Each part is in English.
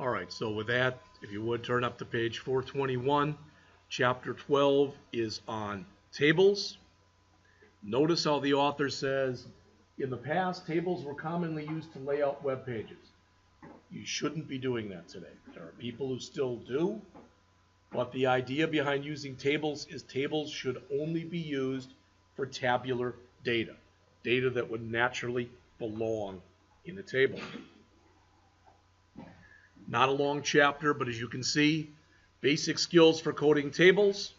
All right, so with that, if you would turn up to page 421, chapter 12 is on tables. Notice how the author says, in the past, tables were commonly used to lay out web pages. You shouldn't be doing that today. There are people who still do, but the idea behind using tables is tables should only be used for tabular data, data that would naturally belong in a table. Not a long chapter, but as you can see, basic skills for coding tables.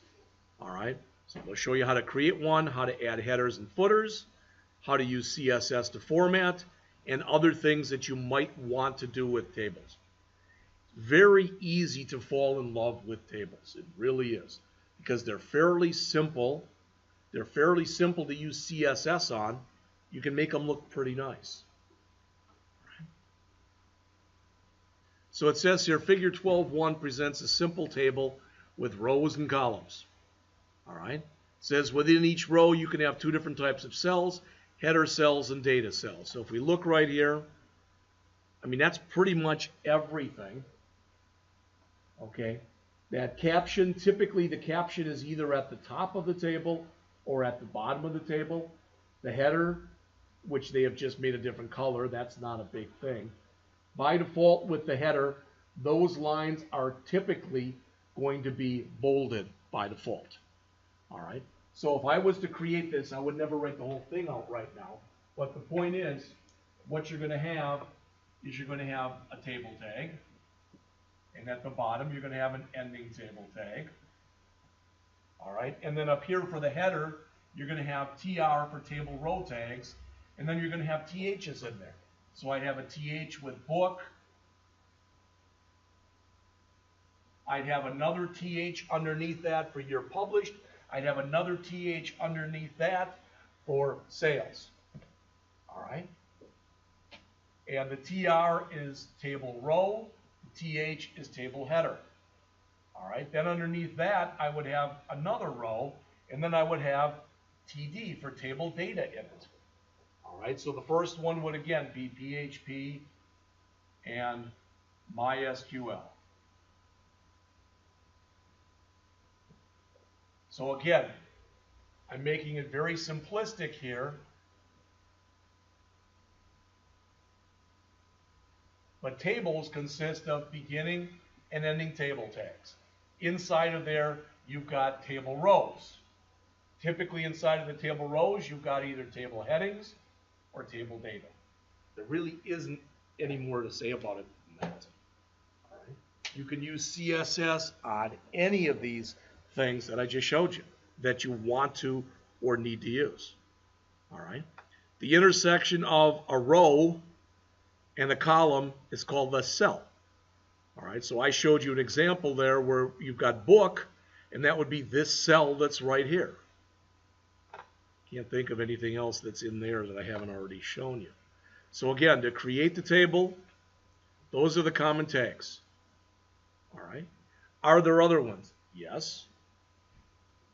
All right, so we'll show you how to create one, how to add headers and footers, how to use CSS to format, and other things that you might want to do with tables. Very easy to fall in love with tables. It really is, because they're fairly simple. They're fairly simple to use CSS on. You can make them look pretty nice. So it says here, figure 12.1 presents a simple table with rows and columns. All right. It says within each row you can have two different types of cells, header cells and data cells. So if we look right here, I mean, that's pretty much everything. Okay. That caption, typically the caption is either at the top of the table or at the bottom of the table. The header, which they have just made a different color, that's not a big thing. By default with the header, those lines are typically going to be bolded by default. All right. So if I was to create this, I would never write the whole thing out right now. But the point is, what you're going to have is you're going to have a table tag. And at the bottom, you're going to have an ending table tag. All right. And then up here for the header, you're going to have TR for table row tags. And then you're going to have THs in there. So I have a TH with book. I'd have another TH underneath that for year published. I'd have another TH underneath that for sales. All right. And the TR is table row. The TH is table header. All right. Then underneath that, I would have another row. And then I would have TD for table data in it. All right, so the first one would again be PHP and MySQL. So again, I'm making it very simplistic here, but tables consist of beginning and ending table tags. Inside of there, you've got table rows. Typically inside of the table rows, you've got either table headings or table data. There really isn't any more to say about it than that. All right. You can use CSS on any of these things that I just showed you that you want to or need to use. All right. The intersection of a row and a column is called the cell. All right. So I showed you an example there where you've got book, and that would be this cell that's right here. Can't think of anything else that's in there that I haven't already shown you. So again, to create the table, those are the common tags. All right. Are there other ones? Yes.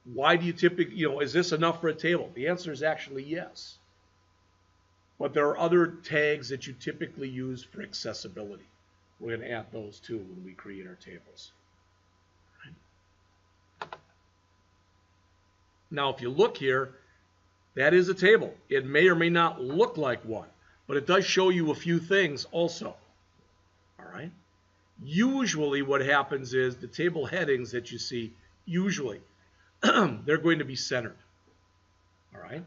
Why do you typically, is this enough for a table? The answer is actually yes. But there are other tags that you typically use for accessibility. We're going to add those too when we create our tables. Right. Now, if you look here, that is a table. It may or may not look like one, but it does show you a few things also. All right. Usually what happens is the table headings that you see, usually, they're going to be centered. All right.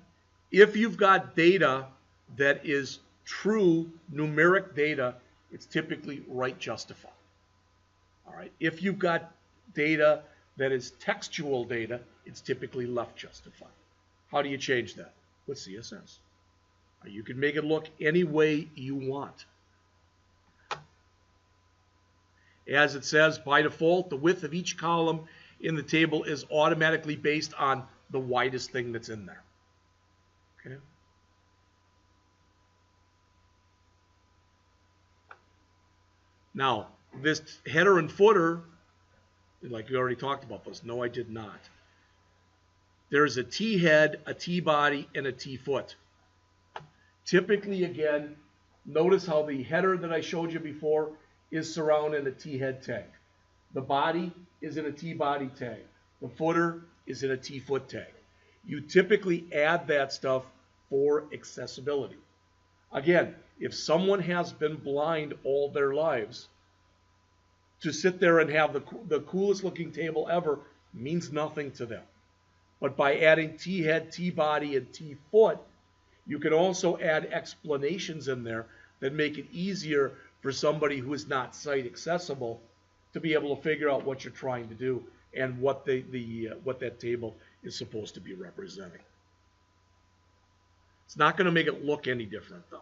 If you've got data that is true numeric data, it's typically right justified. All right. If you've got data that is textual data, it's typically left justified. How do you change that? With CSS. You can make it look any way you want. As it says, by default, the width of each column in the table is automatically based on the widest thing that's in there. Okay. Now, this header and footer, like we already talked about those. No, I did not. There's a T head, a T body, and a T foot. Typically, again, notice how the header that I showed you before is surrounded in a T-head tag. The body is in a T-body tag. The footer is in a T-foot tag. You typically add that stuff for accessibility. Again, if someone has been blind all their lives, to sit there and have the coolest looking table ever means nothing to them. But by adding T-head, T-body, and T-foot, you can also add explanations in there that make it easier for somebody who is not sight accessible to be able to figure out what you're trying to do and what what that table is supposed to be representing. It's not going to make it look any different though.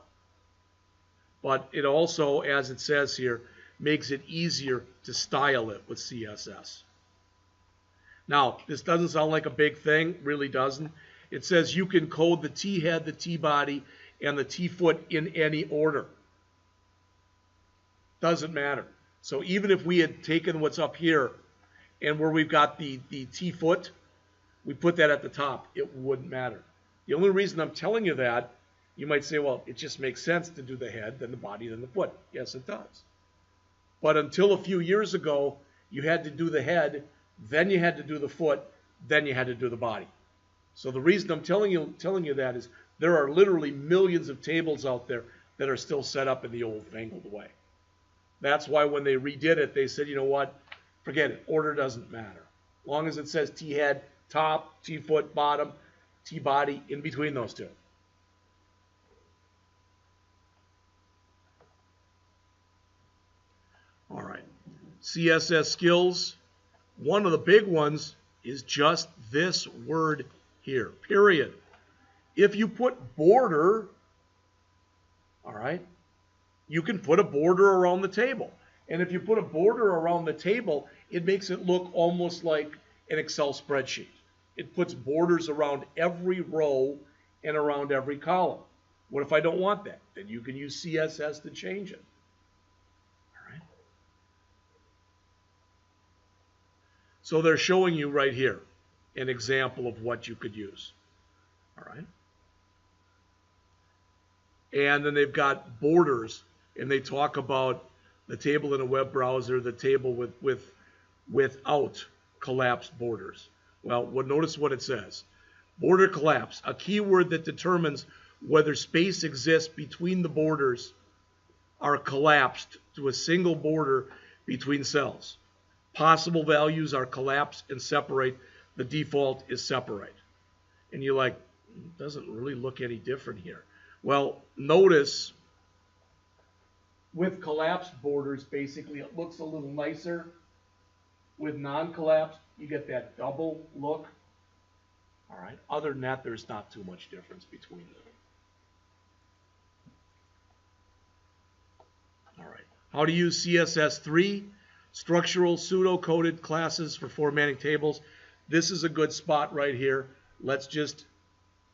But it also, as it says here, makes it easier to style it with CSS. Now, this doesn't sound like a big thing, really doesn't. It says you can code the T-head, the T-body, and the T-foot in any order. Doesn't matter. So even if we had taken what's up here and where we've got the T-foot, we put that at the top, it wouldn't matter. The only reason I'm telling you that, you might say, well, it just makes sense to do the head, then the body, then the foot. Yes, it does. But until a few years ago, you had to do the head, then you had to do the foot, then you had to do the body. So the reason I'm telling you that is there are literally millions of tables out there that are still set up in the old-fangled way. That's why when they redid it, they said, you know what, forget it, order doesn't matter. As long as it says T-head, top, T-foot, bottom, T-body, in between those two. All right, CSS skills. One of the big ones is just this word here, period. If you put border, all right, you can put a border around the table. And if you put a border around the table, it makes it look almost like an Excel spreadsheet. It puts borders around every row and around every column. What if I don't want that? Then you can use CSS to change it. All right. So they're showing you right here an example of what you could use. All right. And then they've got borders, and they talk about the table in a web browser, the table without collapsed borders. Well, notice what it says. Border collapse, a keyword that determines whether space exists between the borders are collapsed to a single border between cells. Possible values are collapse and separate. The default is separate. And you're like, it doesn't really look any different here. Well, notice with collapsed borders, basically it looks a little nicer. With non-collapsed, you get that double look. All right. Other than that, there's not too much difference between them. All right. How to use CSS3, structural pseudo-coded classes for formatting tables. This is a good spot right here.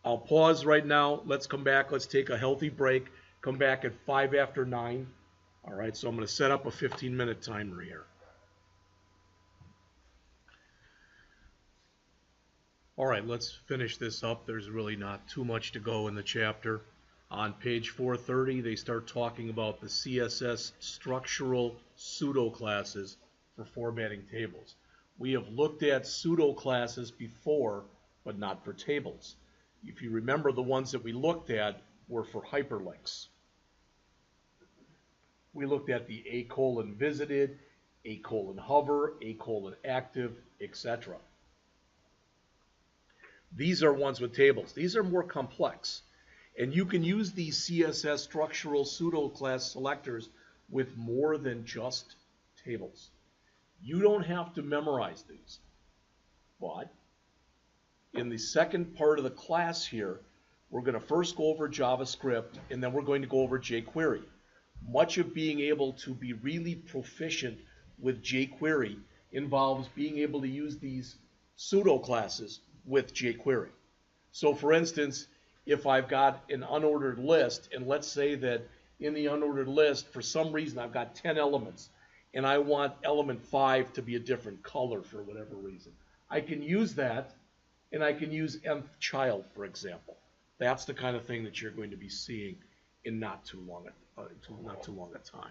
I'll pause right now. Let's come back. Let's take a healthy break. Come back at 5 after 9. All right. So I'm going to set up a 15-minute timer here. All right, let's finish this up. There's really not too much to go in the chapter. On page 430, they start talking about the CSS structural pseudo classes for formatting tables. We have looked at pseudo classes before, but not for tables. If you remember, the ones that we looked at were for hyperlinks. We looked at the a:visited, a:hover, a:active, etc. These are ones with tables. These are more complex. And you can use these CSS structural pseudo class selectors with more than just tables. You don't have to memorize these. But in the second part of the class here, we're going to first go over JavaScript, and then we're going to go over jQuery. Much of being able to be really proficient with jQuery involves being able to use these pseudo classes with jQuery. So for instance, if I've got an unordered list, and let's say that in the unordered list, for some reason I've got 10 elements, and I want element 5 to be a different color for whatever reason, I can use that, and I can use nth child, for example. That's the kind of thing that you're going to be seeing in not too long a time.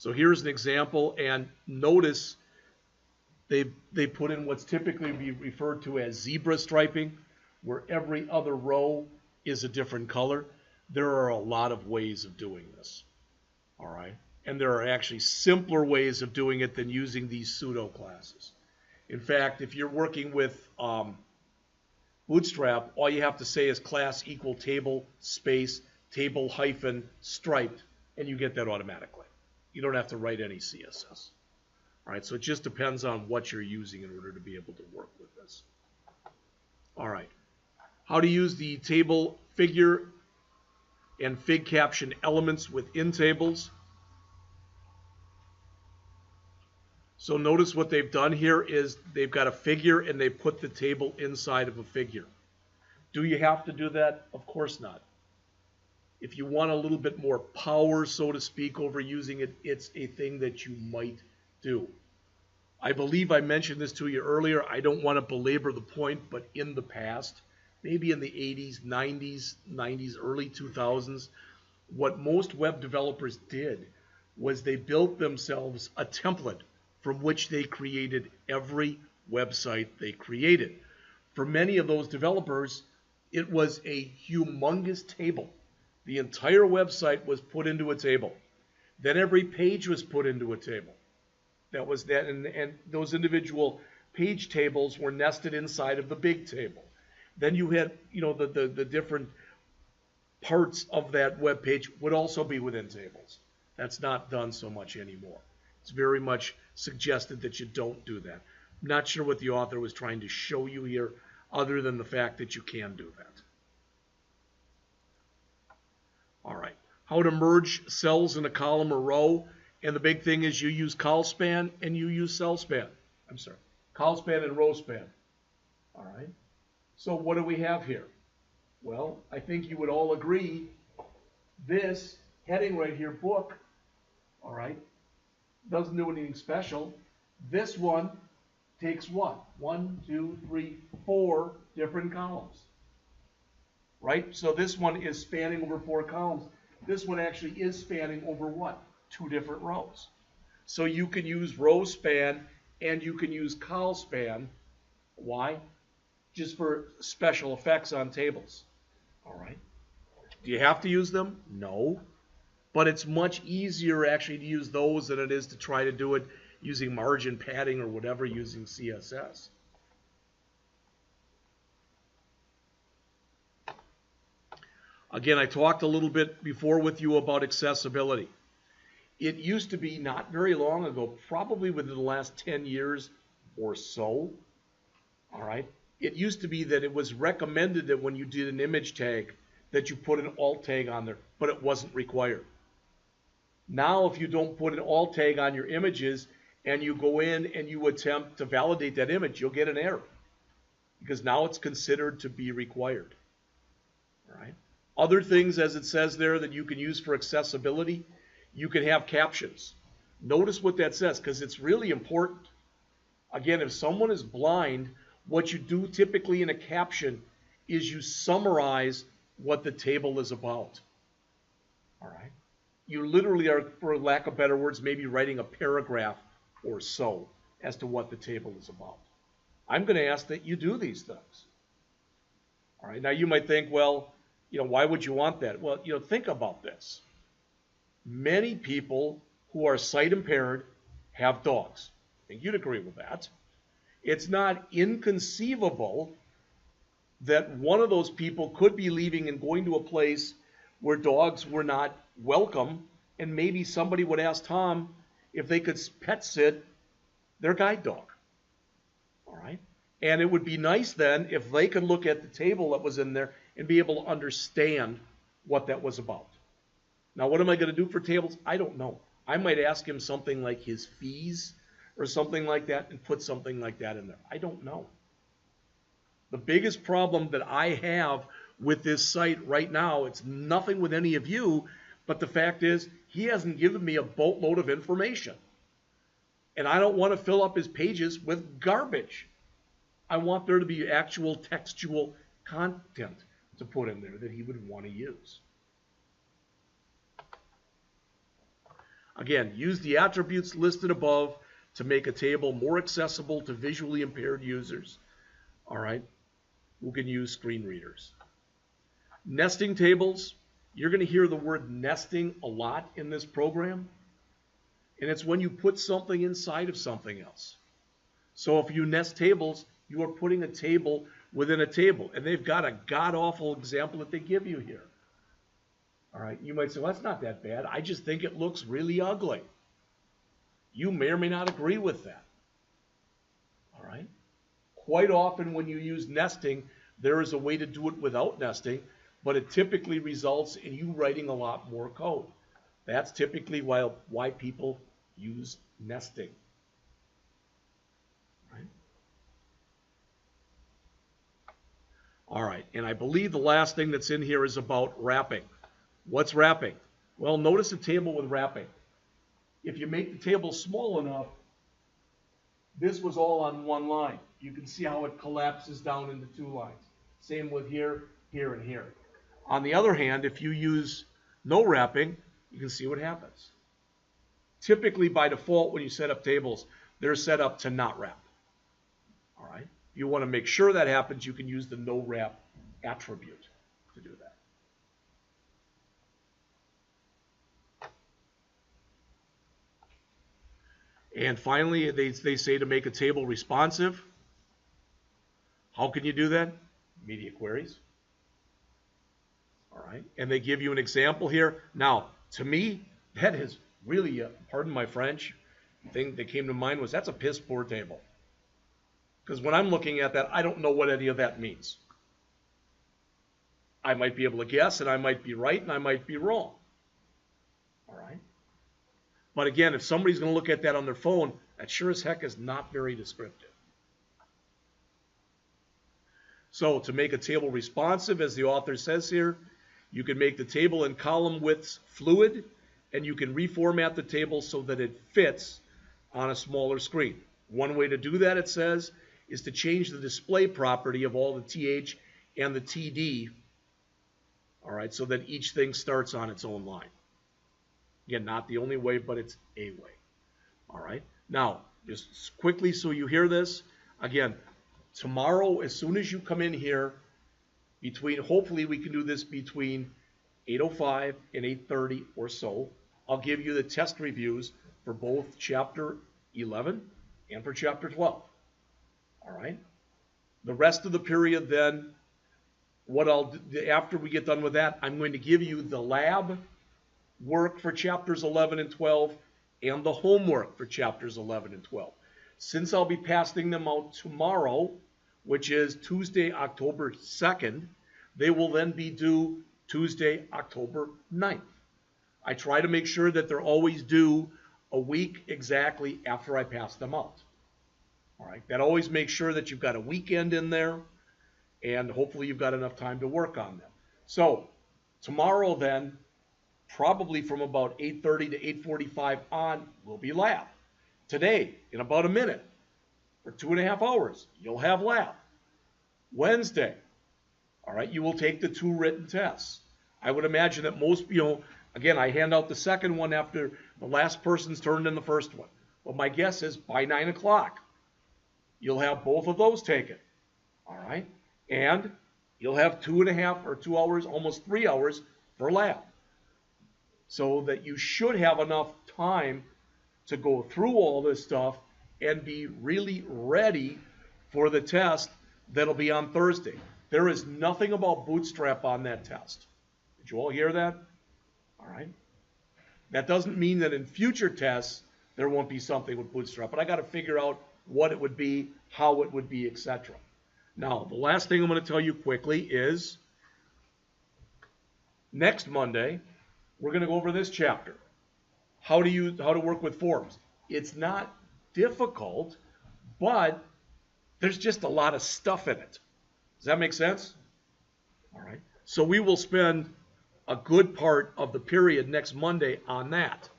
So here's an example, and notice they put in what's typically be referred to as zebra striping, where every other row is a different color. There are a lot of ways of doing this, all right? And there are actually simpler ways of doing it than using these pseudo classes. In fact, if you're working with Bootstrap, all you have to say is class equal table space table hyphen striped, and you get that automatically. You don't have to write any CSS. All right, so it just depends on what you're using in order to be able to work with this. All right, how to use the table figure and fig caption elements within tables. So notice what they've done here is they've got a figure and they put the table inside of a figure. Do you have to do that? Of course not. If you want a little bit more power, so to speak, over using it, it's a thing that you might do. I believe I mentioned this to you earlier. I don't want to belabor the point, but in the past, maybe in the 80s, 90s, early 2000s, what most web developers did was they built themselves a template from which they created every website they created. For many of those developers, it was a humongous table. The entire website was put into a table. Then every page was put into a table. That was that, and those individual page tables were nested inside of the big table. Then you had, the different parts of that web page would also be within tables. That's not done so much anymore. It's very much suggested that you don't do that. I'm not sure what the author was trying to show you here, other than the fact that you can do that. All right, how to merge cells in a column or row. And the big thing is you use col span and you use cell span. Col span and row span. All right, so what do we have here? Well, I think you would all agree this heading right here, book, all right, doesn't do anything special. This one takes what? 1, 2, 3, 4 different columns. Right? So this one is spanning over 4 columns. This one actually is spanning over what? 2 different rows. So you can use row span and you can use col span. Why? Just for special effects on tables. All right. Do you have to use them? No. But it's much easier actually to use those than it is to try to do it using margin padding or whatever using CSS. Again, I talked a little bit before with you about accessibility. It used to be not very long ago, probably within the last 10 years or so, all right, it used to be that it was recommended that when you did an image tag that you put an alt tag on there, but it wasn't required. Now, if you don't put an alt tag on your images and you go in and you attempt to validate that image, you'll get an error because now it's considered to be required, all right? Other things, as it says there, that you can use for accessibility, you can have captions. Notice what that says, because it's really important. Again, if someone is blind, what you do typically in a caption is you summarize what the table is about. All right? You literally are, for lack of better words, maybe writing a paragraph or so as to what the table is about. I'm going to ask that you do these things. All right? Now, you might think, well, why would you want that? Well, think about this. Many people who are sight impaired have dogs. I think you'd agree with that. It's not inconceivable that one of those people could be leaving and going to a place where dogs were not welcome, and maybe somebody would ask Tom if they could pet sit their guide dog. All right? And it would be nice then if they could look at the table that was in there and be able to understand what that was about. Now, what am I going to do for tables? I don't know. I might ask him something like his fees or something like that and put something like that in there. I don't know. The biggest problem that I have with this site right now, it's nothing with any of you, but the fact is he hasn't given me a boatload of information. And I don't want to fill up his pages with garbage. I want there to be actual textual content to put in there that he would want to use. Again, use the attributes listed above to make a table more accessible to visually impaired users, all right, who can use screen readers. Nesting tables, you're going to hear the word nesting a lot in this program, and it's when you put something inside of something else. So if you nest tables, you are putting a table within a table, and they've got a god-awful example that they give you here. All right, you might say, well, that's not that bad. I just think it looks really ugly. You may or may not agree with that. All right? Quite often when you use nesting, there is a way to do it without nesting, but it typically results in you writing a lot more code. That's typically why people use nesting. Right? All right, and I believe the last thing that's in here is about wrapping. What's wrapping? Well, notice a table with wrapping. If you make the table small enough, this was all on one line. You can see how it collapses down into two lines. Same with here, here, and here. On the other hand, if you use no wrapping, you can see what happens. Typically, by default, when you set up tables, they're set up to not wrap. All right? If you want to make sure that happens, you can use the no wrap attribute to do that. And finally, they say to make a table responsive. How can you do that? Media queries. All right, and they give you an example here. Now, to me, that is really, pardon my French, thing that came to mind was that's a piss poor table. Because when I'm looking at that, I don't know what any of that means. I might be able to guess, and I might be right, and I might be wrong. All right. But again, if somebody's going to look at that on their phone, that sure as heck is not very descriptive. So to make a table responsive, as the author says here, you can make the table and column widths fluid, and you can reformat the table so that it fits on a smaller screen. One way to do that, it says, is to change the display property of all the TH and the TD, all right, so that each thing starts on its own line. Again, not the only way, but it's a way. All right. Now, just quickly so you hear this, again, tomorrow, as soon as you come in here, hopefully we can do this between 8:05 and 8:30 or so. I'll give you the test reviews for both Chapter 11 and for Chapter 12. All right. The rest of the period then, what I'll do, after we get done with that, I'm going to give you the lab work for Chapters 11 and 12 and the homework for Chapters 11 and 12. Since I'll be passing them out tomorrow, which is Tuesday, October 2nd, they will then be due Tuesday, October 9th. I try to make sure that they're always due a week exactly after I pass them out. All right, that always makes sure that you've got a weekend in there, and hopefully you've got enough time to work on them. So tomorrow then, probably from about 8:30 to 8:45 on, will be lab. Today, in about a minute, for 2.5 hours, you'll have lab. Wednesday, all right, you will take the 2 written tests. I would imagine that most, again, I hand out the second one after the last person's turned in the first one. But my guess is by 9 o'clock, you'll have both of those taken. All right, and you'll have 2.5 or 2 hours, almost 3 hours for lab. So that you should have enough time to go through all this stuff and be really ready for the test that'll be on Thursday. There is nothing about Bootstrap on that test. Did you all hear that? All right. That doesn't mean that in future tests there won't be something with Bootstrap, but I got to figure out what it would be, how it would be, etc. Now, the last thing I'm going to tell you quickly is next Monday, we're going to go over this chapter. How to work with forms. It's not difficult, but there's just a lot of stuff in it. Does that make sense? All right. So we will spend a good part of the period next Monday on that.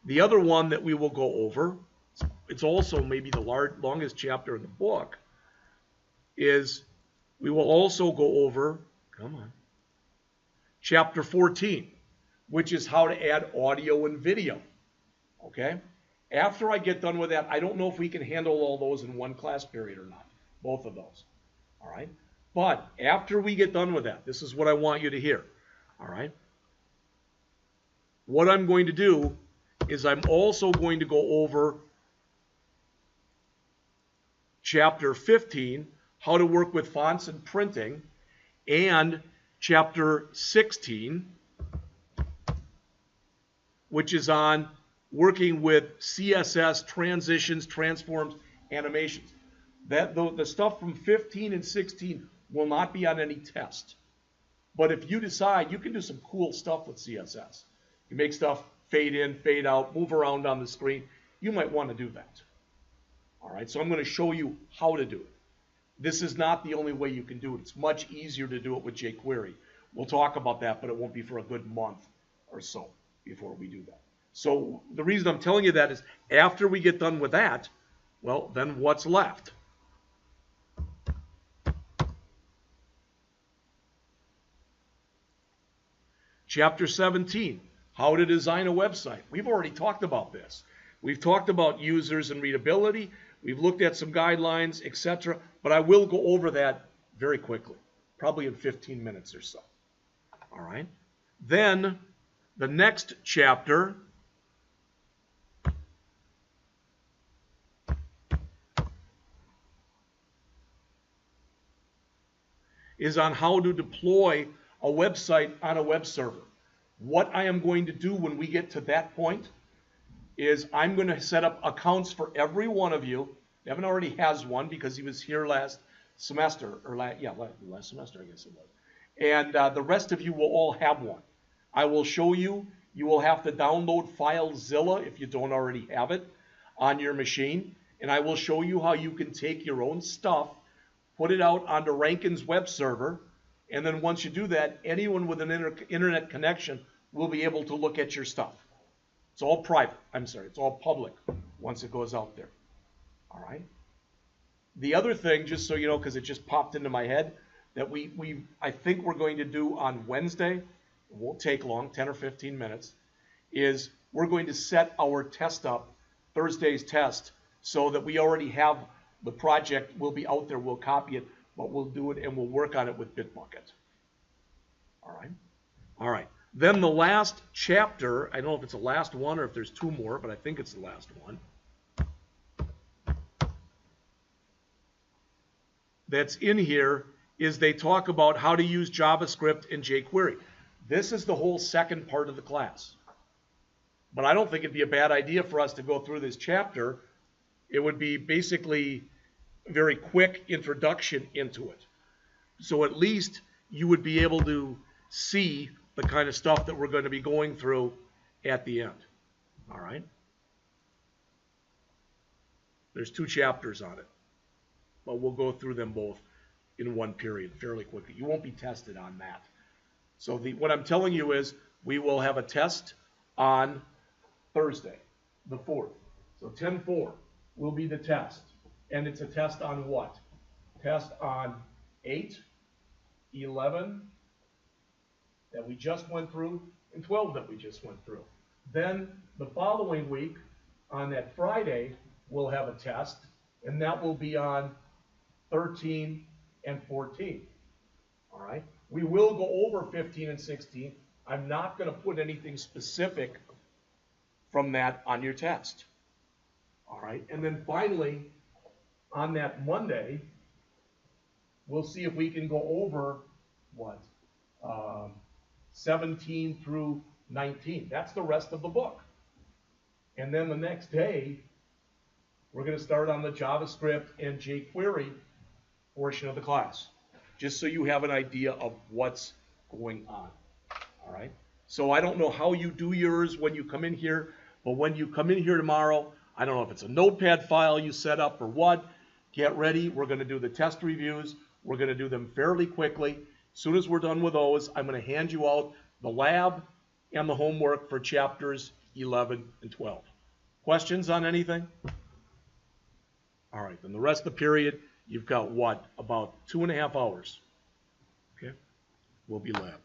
The other one that we will go over, it's also maybe the longest chapter in the book, is we will also go over, Chapter 14. Which is how to add audio and video. Okay? After I get done with that, I don't know if we can handle all those in one class period or not. Both of those. All right? But after we get done with that, this is what I want you to hear. All right? What I'm going to do is I'm also going to go over Chapter 15, how to work with fonts and printing, and Chapter 16, which is on working with CSS, transitions, transforms, animations. The stuff from 15 and 16 will not be on any test. But if you decide, you can do some cool stuff with CSS. You make stuff fade in, fade out, move around on the screen. You might want to do that. All right, so I'm going to show you how to do it. This is not the only way you can do it. It's much easier to do it with jQuery. We'll talk about that, but it won't be for a good month or so before we do that. So the reason I'm telling you that is after we get done with that, well, then what's left? Chapter 17, how to design a website. We've already talked about this. We've talked about users and readability. We've looked at some guidelines, etc. But I will go over that very quickly, probably in 15 minutes or so. All right. Then the next chapter is on how to deploy a website on a web server. What I am going to do when we get to that point is I'm going to set up accounts for every one of you. Evan already has one because he was here last semester, or last semester I guess it was. And the rest of you will all have one. I will show you. You will have to download FileZilla if you don't already have it on your machine. And I will show you how you can take your own stuff, put it out onto Rankin's web server, and then once you do that, anyone with an internet connection will be able to look at your stuff. It's all private. It's all public once it goes out there. All right. The other thing, just so you know, because it just popped into my head, that I think we're going to do on Wednesday, it won't take long, 10 or 15 minutes, is we're going to set our test up, Thursday's test, so that we already have the project. Will be out there. We'll copy it, but we'll do it and we'll work on it with Bitbucket. All right. All right. Then the last chapter, I don't know if it's the last one or if there's two more, but I think it's the last one. That's in here is they talk about how to use JavaScript and jQuery. This is the whole second part of the class. But I don't think it'd be a bad idea for us to go through this chapter. It would be basically a very quick introduction into it. So at least you would be able to see the kind of stuff that we're going to be going through at the end. All right? There's 2 chapters on it, but we'll go through them both in one period fairly quickly. You won't be tested on that. So what I'm telling you is we will have a test on Thursday, the 4th. So 10-4 will be the test. And it's a test on what? Test on 8, 11, that we just went through, and 12 that we just went through. Then the following week, on that Friday, we'll have a test, and that will be on 13 and 14. All right? We will go over 15 and 16. I'm not going to put anything specific from that on your test. All right? And then finally, on that Monday, we'll see if we can go over what? 17 through 19. That's the rest of the book. And then the next day, we're going to start on the JavaScript and jQuery portion of the class, just so you have an idea of what's going on. All right? So I don't know how you do yours when you come in here, but when you come in here tomorrow, I don't know if it's a notepad file you set up or what. Get ready. We're going to do the test reviews. We're going to do them fairly quickly. As soon as we're done with those, I'm going to hand you out the lab and the homework for chapters 11 and 12. Questions on anything? All right, then the rest of the period, you've got what? About 2.5 hours. Okay? Will be lab.